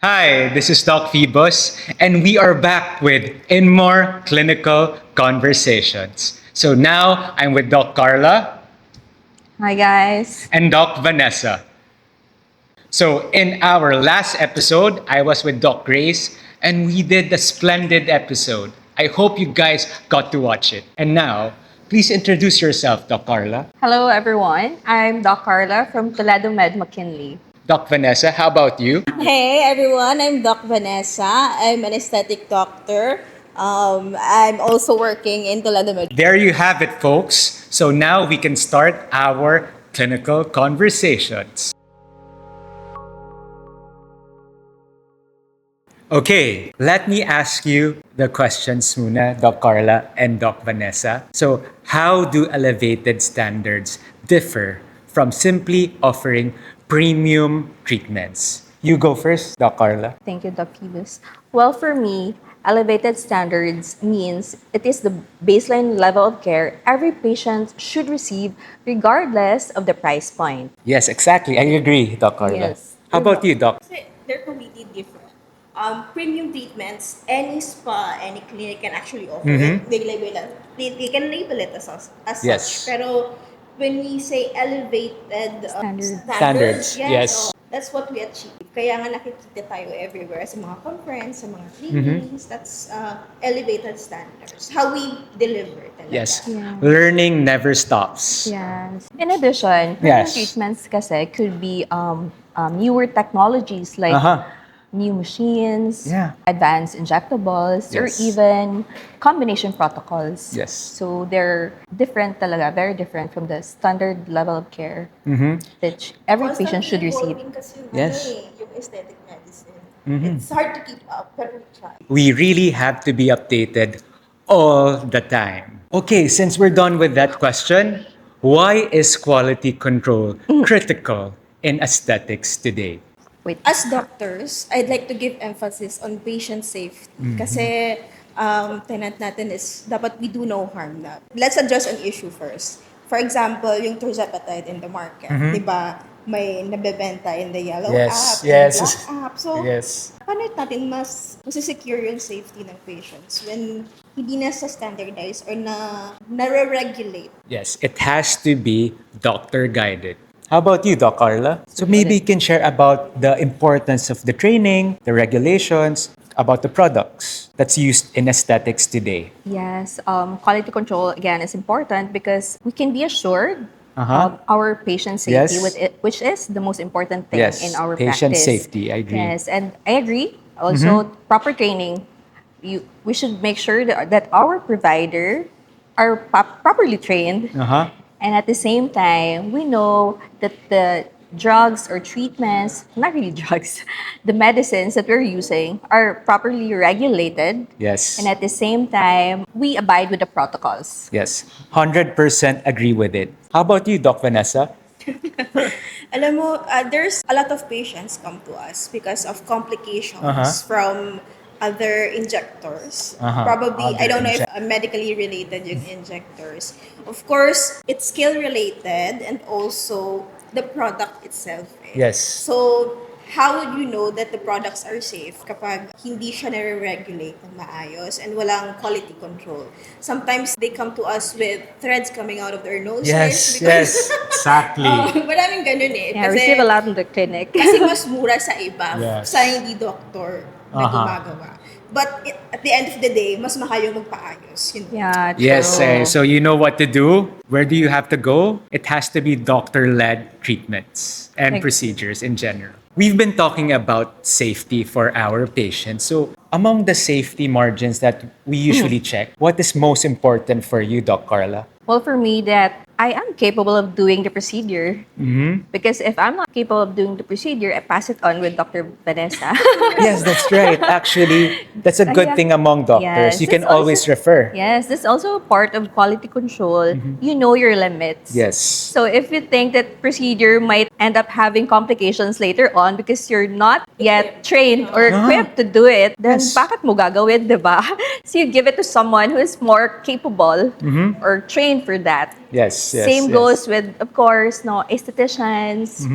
Hi, this is Doc Phoebus, and we are back with InMore Clinical Conversations. So now I'm with Doc Carla Hi guys. and Doc Vanessa. So in our last episode, I was with Doc Grace, and we did a splendid episode. I hope you guys got to watch it. And now, please introduce yourself, Doc Carla. Hello everyone. I'm Doc Carla from Toledo Med McKinley. Doc Vanessa, how about you? Hey everyone, I'm Doc Vanessa. I'm an aesthetic doctor. I'm also working in Toledo Med. There you have it, folks. So now we can start our clinical conversations. Okay, let me ask you the questions muna, Doc Carla and Doc Vanessa. So, how do elevated standards differ from simply offering premium treatments? You go first, Doc Carla. Thank you, Doc Phoebus. Well, for me, elevated standards means it is the baseline level of care every patient should receive regardless of the price point. Yes, exactly. I agree, Doc Carla. Yes. How about you, Doc? Kasi they're completely different. Premium treatments, any spa, any clinic can actually offer it. They can label it as Yes. such. Pero when we say elevated Standards, yes. that's what we achieve. Kaya nga nakikita tayo everywhere sa mga conference, sa mga trainings. That's elevated standards. How we deliver talaga. Yes. Yeah. Learning never stops. Yes. In addition, Yes. treatments kasi could be newer technologies like new machines, Yeah. advanced injectables, or Yes. even combination protocols. Yes. So they're different talaga, very different from the standard level of care that every patient should receive. Kasi Yes. yung aesthetic medicine. It's hard to keep up, pero we try. We really have to be updated all the time. Okay, since we're done with that question, why is quality control critical in aesthetics today? Wait, As doctors, I'd like to give emphasis on patient safety. Kasi tenant natin is dapat we do no harm na. Let's address an issue first. For example, yung tirzepatide in the market. Di ba? May nabebenta in the yellow Yes, app, yes. in the black app. So, Yes. paano natin mas secure yung safety ng patients when hindi na sa standardize or na-regulate? Yes, it has to be doctor guided. How about you, Doc Carla? So maybe you can share about the importance of the training, the regulations, about the products that's used in aesthetics today. yes, quality control again is important because we can be assured Uh-huh. of our patient safety, Yes. which is the most important thing Yes, in our patient practice. safety, I agree. Yes, and I agree. Also, proper training. We should make sure that our provider are properly trained. Uh-huh. And at the same time, we know that the drugs or treatments, not really drugs, the medicines that we're using are properly regulated. Yes. And at the same time, we abide with the protocols. Yes. 100% agree with it. How about you, Doc Vanessa? Alam mo, there's a lot of patients come to us because of complications from other injectors. Probably, I Other don't know if medically related yung injectors. Of course, it's skill related and also the product itself. Yes. So, how would you know that the products are safe kapag hindi siya nare-regulate ng maayos and walang quality control? Sometimes they come to us with threads coming out of their noses. Yes, because- yes. Exactly. Maraming ganun eh. Yeah, I receive a lot in the clinic. Kasi mas mura sa iba, Yes. sa hindi doktor na gumagawa. But at the end of the day, mas mahal yung magpaayos. Yun. Yeah, true. Yes, so you know what to do. Where do you have to go? It has to be doctor-led treatments and Like- procedures in general. We've been talking about safety for our patients. So among the safety margins that we usually check, what is most important for you, Doc Carla? Well, for me, that I am capable of doing the procedure. Because if I'm not capable of doing the procedure, I pass it on with Dr. Vanessa. Yes, that's right. Actually, that's a good Yeah. thing among doctors. Yes, You can it's also- always refer. Yes, this is also part of quality control. You know your limits. Yes. So if you think that procedure might end up having complications later on because you're not yet trained or equipped to do it, then Yes. bakit mo gagawin, di ba? So you give it to someone who is more capable or trained for that. Yes, yes. Same yes. goes with, of course, no aestheticians,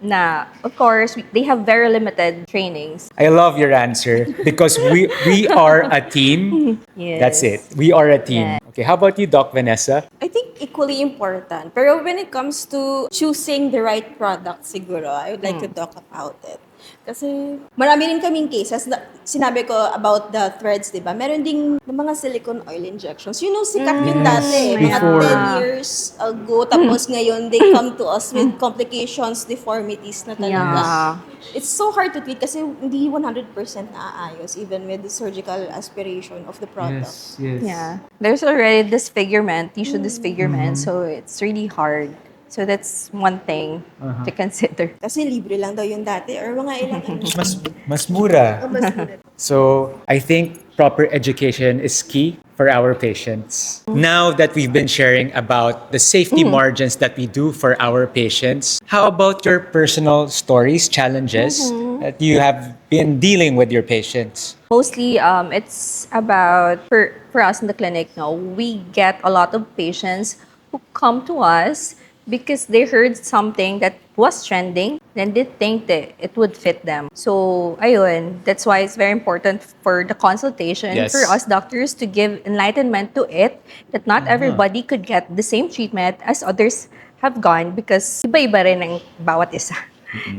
na, of course, they have very limited trainings. I love your answer because we are a team. That's it. Yes. We are a Yeah. team. Okay, how about you, Doc Vanessa? I think equally important. Pero when it comes to choosing the right product, siguro, I would like to talk about it. Kasi marami rin kaming cases na sinabi ko about the threads, di ba? Meron ding mga silicone oil injections. You know, sikat yun dati. Mga before. 10 years ago. Tapos ngayon, they come to us with complications, deformities na talaga. Yeah. It's so hard to treat kasi hindi 100% naaayos even with the surgical aspiration of the product. Yeah. There's already disfigurement, tissue disfigurement, so it's really hard. So that's one thing to consider. Kasi libre lang daw yun dati or mga ilang ano. Mas mura. Mas mura. So I think proper education is key for our patients. Now that we've been sharing about the safety margins that we do for our patients, how about your personal stories, challenges that you have been dealing with your patients? Mostly, it's about, for us in the clinic, no, we get a lot of patients who come to us because they heard something that was trending, then they think that it would fit them. So, ayun, that's why it's very important for the consultation, Yes. for us doctors to give enlightenment to it, that not everybody could get the same treatment as others have gone because iba-iba rin ang bawat isa.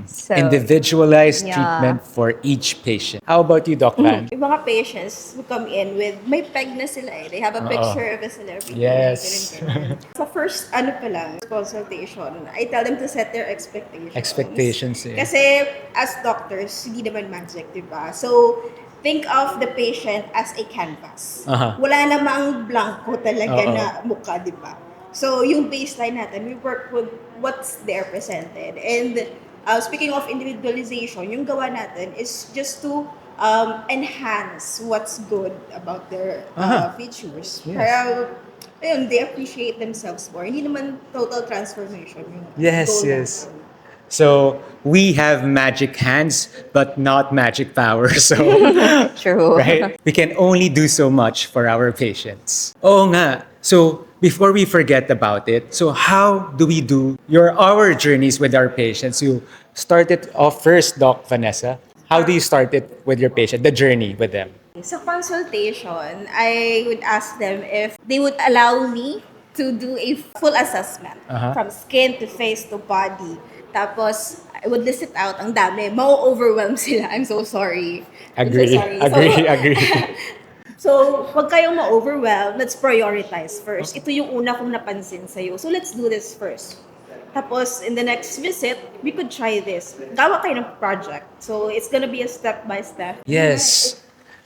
So, Individualized yeah. treatment for each patient. How about you, Doc Van? Yung mga patients who come in with, may peg na sila eh. They have a picture of a celebrity. Yes. Ganun. Sa first, pa lang, consultation, I tell them to set their expectations. Expectations, eh. Kasi as doctors, hindi naman magic, di ba? So, think of the patient as a canvas. Wala namang blanco talaga na mukha, di ba? So, yung baseline natin, we work with what's there presented. And speaking of individualization, yung gawa natin is just to enhance what's good about their features. Yes. Para, ayun, they appreciate themselves more. Hindi naman total transformation yung Yes, goal yes. natin. So we have magic hands, but not magic power. So true. right, we can only do so much for our patients. Oo nga. So before we forget about it, so how do we do our journeys with our patients? You started off first, Doc Vanessa. How do you start it with your patient, the journey with them? Sa consultation, I would ask them if they would allow me to do a full assessment from skin to face to body. Tapos, I would list it out. Ang dami. Mau-overwhelm sila. I'm so sorry. Agree. Agree. So, wag kayong ma-overwhelm. Let's prioritize first. Ito yung una kong napansin sa'yo. So, let's do this first. Tapos, in the next visit, we could try this. Gawa kayo ng project. So, it's gonna be a step-by-step. Yes.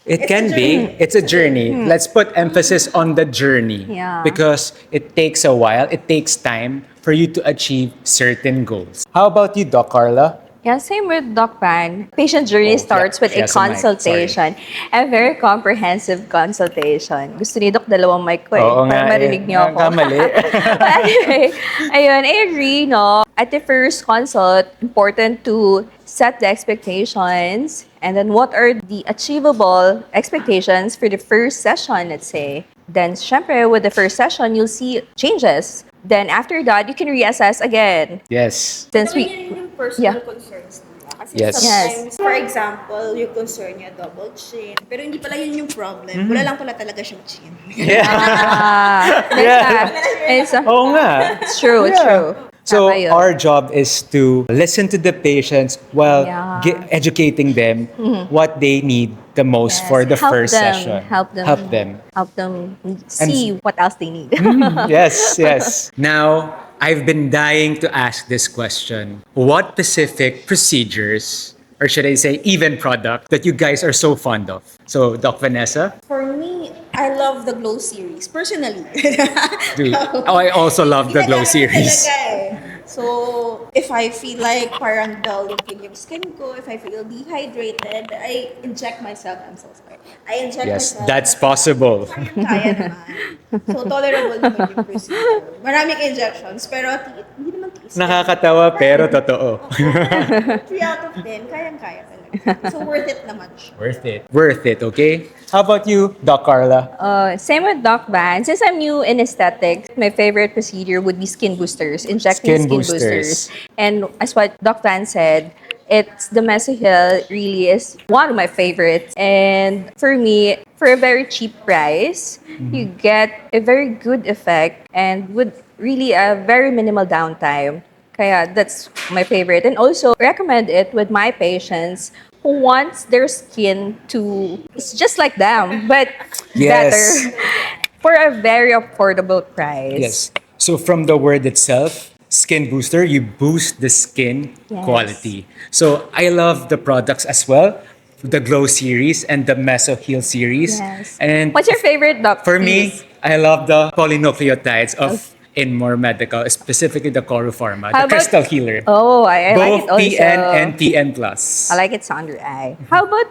It It's can a be. journey. It's a journey. Let's put emphasis on the journey. Yeah. Because it takes a while, it takes time for you to achieve certain goals. How about you, Doc Carla? Yeah, same with Doc Pan. Patient journey Oh, starts yeah. with She a has a mic. consultation. A very comprehensive consultation. Gusto ni Doc dalawang mic ko eh. Oo Para nga marinig eh. niyo ako. Kamali. But anyway, ayun, I agree, no? At the first consult, important to set the expectations and then what are the achievable expectations for the first session, let's say. Then, syempre, with the first session, you'll see changes. Then, after that, you can reassess again. Yes. Since Pero we... yun yung personal Yeah. concerns nila. Kasi Yes. sometimes, for example, yung concern niya double chin. Pero hindi pala yun yung problem. Wala lang pala talaga siyang chin. It's, Oo nga. it's true, it's Yeah. true. So Tama yun. our job is to listen to the patients while Yeah. educating them what they need the most Yes. for the Help first them, session. help them. Help them see what else they need. Yes, yes. Now, I've been dying to ask this question. What specific procedures, or should I say even product, that you guys are so fond of? So, Doc Vanessa? For me, I love the Glow series. Personally. Dude. Oh, I also love the Glow Ginagana series. talaga eh. So, if I feel like parang dull looking yung skin ko, if I feel dehydrated, I inject myself. I'm so sorry. I inject Yes, myself. that's possible. Kaya naman. So, tolerable naman yung procedure. Maraming injections, pero hindi naman Nakakatawa pero totoo. 3 out of 10, kayang-kaya talaga. So, worth it naman siya. Worth it. Worth it, okay? How about you, Doc Carla? Same with Doc Van. Since I'm new in aesthetics, my favorite procedure would be skin boosters, injecting Skin skin boosters. boosters. And as what Doc Van said, it's the mesohyl really is one of my favorites. And for me, for a very cheap price, you get a very good effect and with really a very minimal downtime. Kaya that's my favorite. And also recommend it with my patients who wants their skin to it's just like them, but Yes. better for a very affordable price. Yes. So from the word itself, skin booster, you boost the skin Yes. quality. So I love the products as well, the Glow series and the Meso Heal series. Yes. And What's your favorite, Doc? for please? me, I love the polynucleotides of InMore Medical, specifically the Coru Pharma, How the about- Crystal Healer. Oh, I like Both it also. PN and PN plus. I like it under eye. How about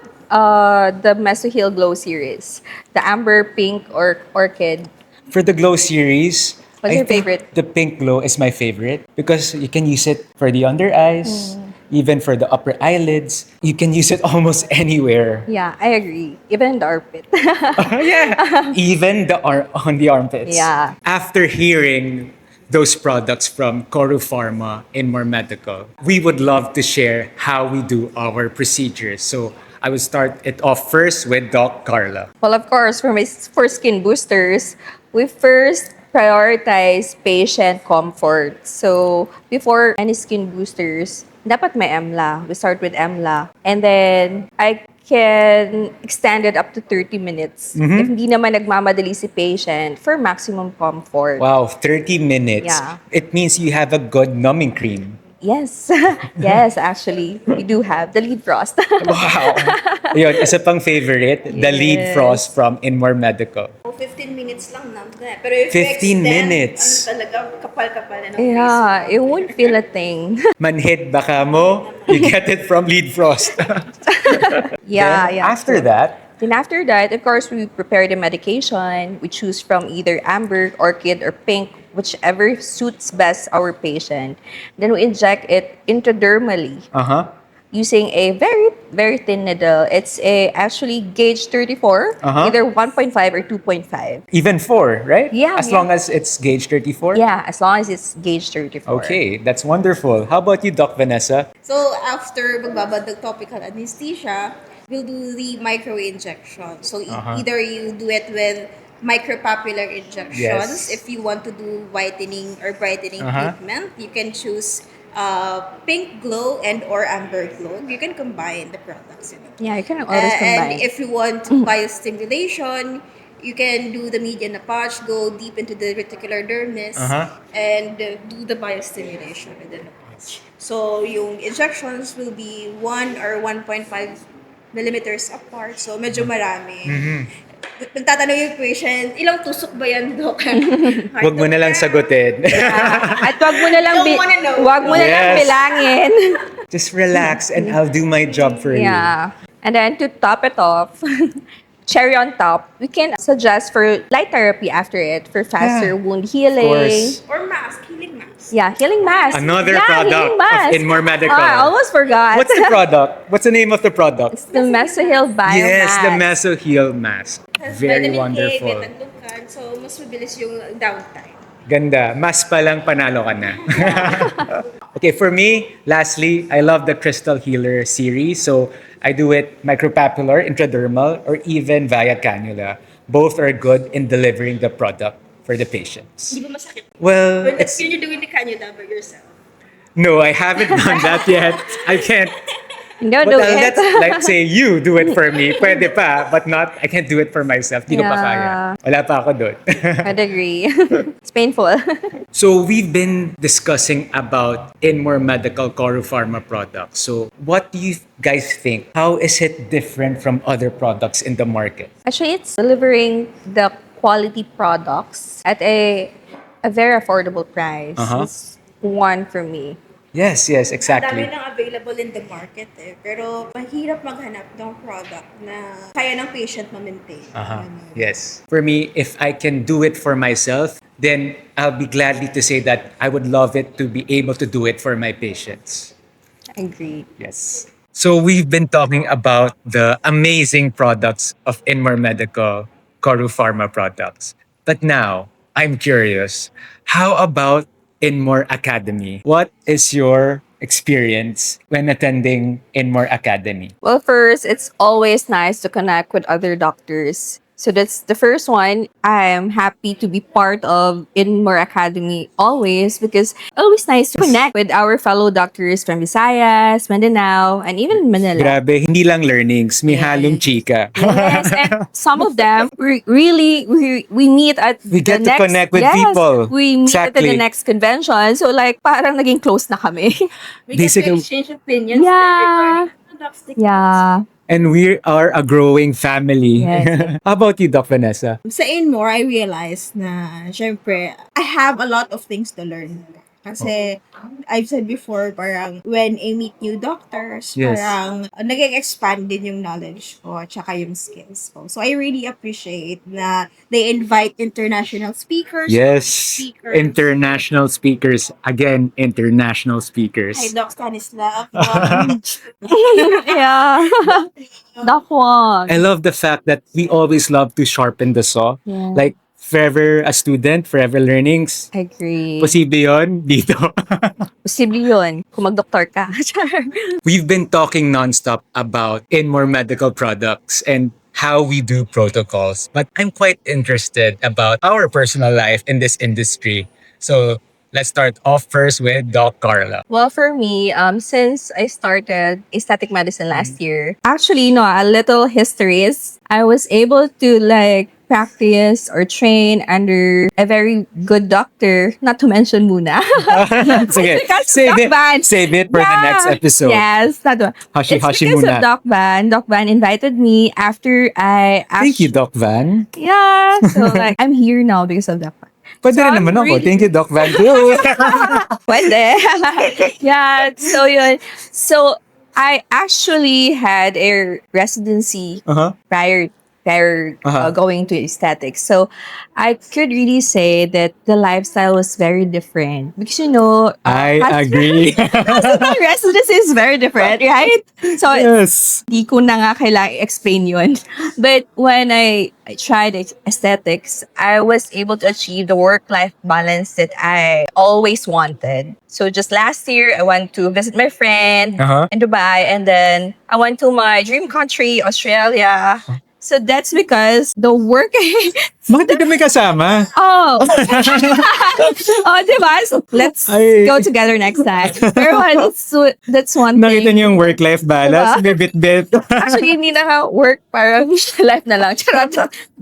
the Mesohyl Glow series? The amber, pink, or orchid? For the Glow series, What's I your think favorite? the pink glow is my favorite because you can use it for the under eyes, even for the upper eyelids. You can use it almost anywhere. Yeah, I agree. Even in the armpit. Yeah, even on the armpits. Yeah. After hearing those products from Coru Pharma in More Medical, we would love to share how we do our procedures. So I will start it off first with Doc Carla. Well, of course, for skin boosters, we first prioritize patient comfort. So, before any skin boosters, dapat may EMLA. We start with EMLA. And then, I can extend it up to 30 minutes. If hindi naman nagmamadali si patient for maximum comfort. Wow, 30 minutes. Yeah. It means you have a good numbing cream. Yes. Yes, actually. We do have the lead frost. Wow. Yun, isa pang favorite, the lead Yes. frost from InMore Medical. 15 minutes lang na. Pero if 15 you extend, minutes. ano talaga, kapal-kapal na ng Yeah, face. it won't feel a thing. Manhid baka mo, you get it from lead frost. Yeah, Then, yeah. after that, Then after that, of course, we prepare the medication. We choose from either amber, orchid, or pink, whichever suits best our patient. Then we inject it intradermally using a very, very thin needle. It's a actually gauge 34, either 1.5 or 2.5. even 4, right? Yeah, As yeah. long as it's gauge 34? Yeah, as long as it's gauge 34. Okay, that's wonderful. How about you, Doc Vanessa? So, after magbabad ng topical anesthesia, we'll do the micro-injection. So, either you do it with micropapillary injections. Yes. If you want to do whitening or brightening treatment, you can choose pink glow and or amber glow. You can combine the products. Yeah, you can always combine. And if you want biostimulation, you can do the median patch, go deep into the reticular dermis, and do the biostimulation within the patch. So, yung injections will be 1 or 1.5 millimeters apart. So, medyo marami. Nagtatanong yung patient, ilang tusok ba yan, Doc? Huwag mo na lang sagutin. At wag mo na lang, Don't wanna know. wag mo na lang Yes. bilangin. Just relax and I'll do my job for you. Yeah. And then to top it off, cherry on top, we can suggest for light therapy after it for faster Yeah. wound Of healing. course. Or mask, healing mask. Yeah, healing mask. Another yeah, product healing of mask. InMore Medical. I almost forgot. What's the product? What's the name of the product? It's the Mesohyl Biomask. Yes, the Meso Heal Mask. Has Very vitamin K, wonderful. beta-glucan, so mas mabilis yung downtime. Ganda. Mas palang panalo ka na. Okay, for me, lastly, I love the Crystal Healer series. So I do it micropapillar, intradermal, or even via cannula. Both are good in delivering the product for the patients. Di ba masakit? Well, But it's, you're doing the cannula by yourself. no, I haven't done that yet. I can't. No, But do it. let's say you do it for me. Pwede pa, but not, I can't do it for myself. Di ko pa kaya. Wala pa ako doon. I'd agree. It's painful. So we've been discussing about InMore Medical Coru Pharma products. So what do you guys think? How is it different from other products in the market? Actually, it's delivering the quality products at a very affordable price. It's one for me. Yes, Dami exactly. nang available in the market Pero mahirap maghanap ng product na kaya ng patient ma-maintain. Yes. For me, if I can do it for myself, then I'll be gladly to say that I would love it to be able to do it for my patients. Agree. Yes. So we've been talking about the amazing products of InMore Medical, Koru Pharma products. But now, I'm curious, how about InMore Academy? What is your experience when attending InMore Academy? Well, first, it's always nice to connect with other doctors. So that's the first one. I am happy to be part of InMore Academy always because always nice to connect with our fellow doctors from Visayas, Mindanao, and even Manila. Grabe, hindi lang learnings, may halong Yes. chika. Yes, and some of them we meet at We the get to next, connect with yes, people. we meet at the Exactly. next convention. So like parang naging close na kami. We get Basically- to exchange opinions Yeah. regarding products. Yeah. And we are a growing family. Yes. How about you, Doc Vanessa? Sa InMore, I realized na, syempre, I have a lot of things to learn. Kasi, I've said before, parang when I meet new doctors, Yes. parang naging expand din yung knowledge ko, tsaka yung skills ko. So, I really appreciate na they invite international speakers. Yes. Speakers. International speakers. Again, international speakers. Hi, Doc Stanislav. Yeah. That one. I love the fact that we always love to sharpen the saw. Yeah. Like, forever a student, forever learnings. Agree. Posible yun dito. Posible yun kung mag-doktor ka. We've been talking nonstop about InMore medical products and how we do protocols. But I'm quite interested about our personal life in this industry. So let's start off first with Doc Carla. Well, for me, since I started aesthetic medicine last year, actually, no, a little history is I was able to like practice or train under a very good doctor, not to mention muna. Sige, Because save Doc it. Van. Save it for the Yeah. next episode. Yes, that one. Hashi, It's hashi because muna. of Doc Van. Doc Van invited me after I Thank you, Doc Van. Yeah. So like, I'm here now because of Doc Van. Pwede So, rin I'm naman ako. really- Thank you, Doc Van. too. Pwede. Yeah, so yun. So, I actually had a residency Uh-huh. prior Uh-huh. going to aesthetics. So, I could really say that the lifestyle was very different. Because, I agree. hospital residency is very different, right? So, Yes. di ko na nga kailangan explain yun. But when I tried aesthetics, I was able to achieve the work-life balance that I always wanted. So just last year, I went to visit my friend Uh-huh. in Dubai, and then I went to my dream country, Australia. So that's because the work... Bakit di kami kasama? Oh! Oh, diba? So let's Ay. go together next time. Pero that's one thing. Nakita niyo yung work-life balance? Bibit-bit. Actually, hindi na nga work, parang life na lang. Charot.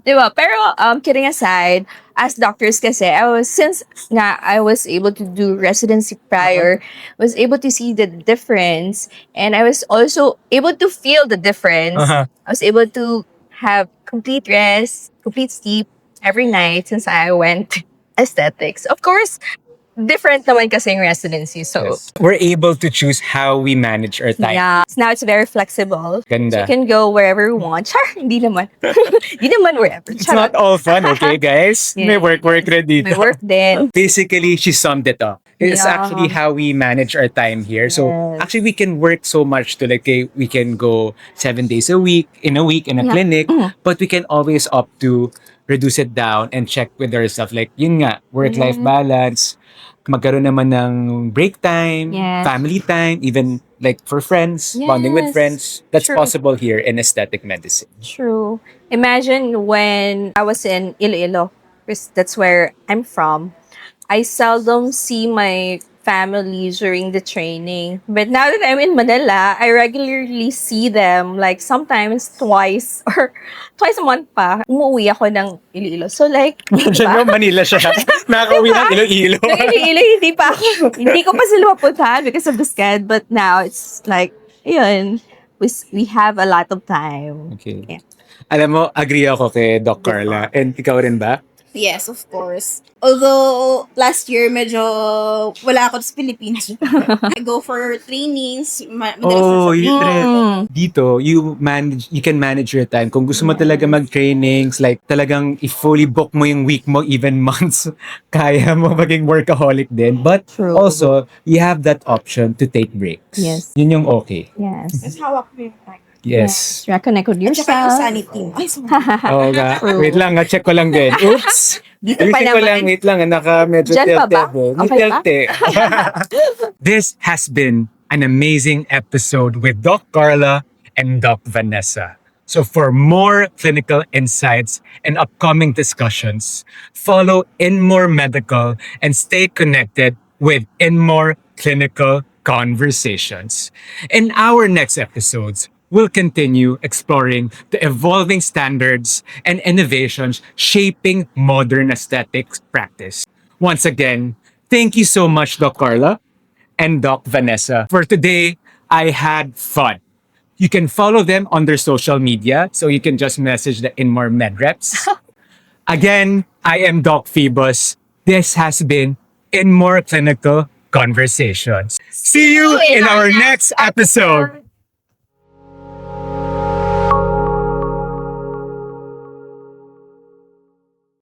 Diba? Pero, kidding aside, as doctors kasi, since nga I was able to do residency prior, was able to see the difference, and I was also able to feel the difference. Uh-huh. I was able to have complete rest, complete sleep every night since I went aesthetics. Of course, different naman kasi yung residency. So, Yes. We're able to choose how we manage our time. yeah. So now it's very flexible. Ganda. So you can go wherever you want. Char, hindi naman. Hindi naman wherever. It's not Charot. all fun, okay, guys? Yeah. May work rin dito. May work din. Basically, she summed it up. It's Yeah. actually how we manage our time here. So Yes. actually, we can work so much to like, okay, we can go 7 days a week in a Yeah. clinic, but we can always opt to reduce it down and check with ourselves. Like, yun nga, work-life balance, magkaroon naman ng break time, Yes. family time, even like for friends, bonding with Yes. friends. That's True. possible here in aesthetic medicine. True. Imagine when I was in Iloilo, because that's where I'm from. I seldom see my family during the training. But now that I'm in Manila, I regularly see them like sometimes twice or twice a month pa. Umuwi ako ng Iloilo. So like, Diyan diba? no, Manila siya. Nakauwi ng Iloilo. Ng Iloilo, hindi pa ako. Hindi ko pa sila mapuntahan because of the sched. But now it's like, yun, we have a lot of time. Okay. Yeah. Alam mo, agree ako kay Doc Carla. And ikaw rin ba? Yes, of course. Although, last year, medyo wala ako sa Pilipinas. I go for trainings. Madalas Oh, nasa you Bicol. dito, you can manage your time. Kung gusto mo talaga mag-trainings, like talagang i-fully book mo yung week mo, even months, kaya mo maging workaholic din. But True. also, you have that option to take breaks. Yes. Yun yung okay. Yes. Mas hawak mo yung time. Yes. Reconnect with At saka yung yourself. sanity. Ay, sorry. Oo nga. True. Wait lang, check ko lang din. Oops! Dito pa Ayusin ko lang, naman. wait lang. Naka medyo Diyan pa ba? tilt-tilt. May Okay pa? tilt-tilt. This has been an amazing episode with Doc Carla and Doc Vanessa. So for more clinical insights and upcoming discussions, follow InMore Medical and stay connected with InMore Clinical Conversations. In our next episodes, we'll continue exploring the evolving standards and innovations shaping modern aesthetics practice. Once again, thank you so much, Doc Carla and Doc Vanessa. For today, I had fun. You can follow them on their social media, so you can just message the InMore MedReps. Again, I am Doc Phoebus. This has been InMore Clinical Conversations. See you in our next episode.